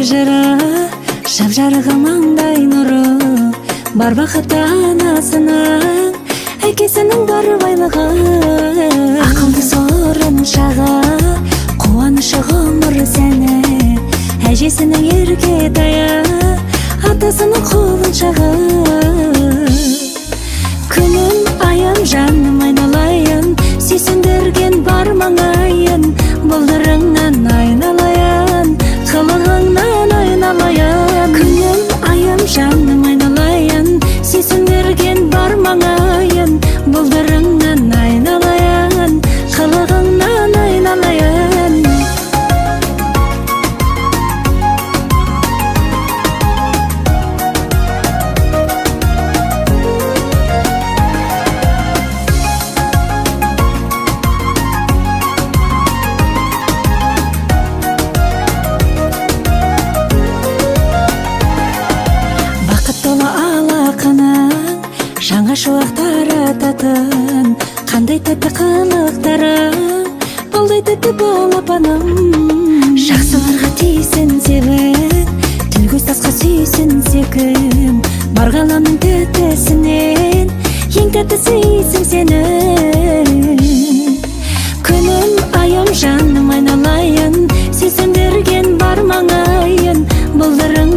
жыра, шап-жарығы маңдай нұры, бар бақытты анасының, әкесінің бар байлығы. Ақылды сорын шаға, қуанышы ғұмыр сәні, әжесінің ерке тая, атасының құлыншағы. Күнім айым жаным айналайын, сүйсіндірген бар маңайын, бұлдырыңнан айналайын, қылығыңнан айналайын. Күнім айым жаным айналайын, сүйсіндірген бар маңайын, бұлдырыңнан айналайын, қылығыңнан айналайын. Жаңа шуақтар ататын, қандай тәтті қылықтары, болдай тәтті балапаным. Жақсыларға тейсін себін, тіл көз тасқа сүйсін секім, бар ғаламның тәттісінен ең тәттісі исің сенің. Күнім айым жаным айналайын, сүйсіндірген бар маңайын, бұлдырың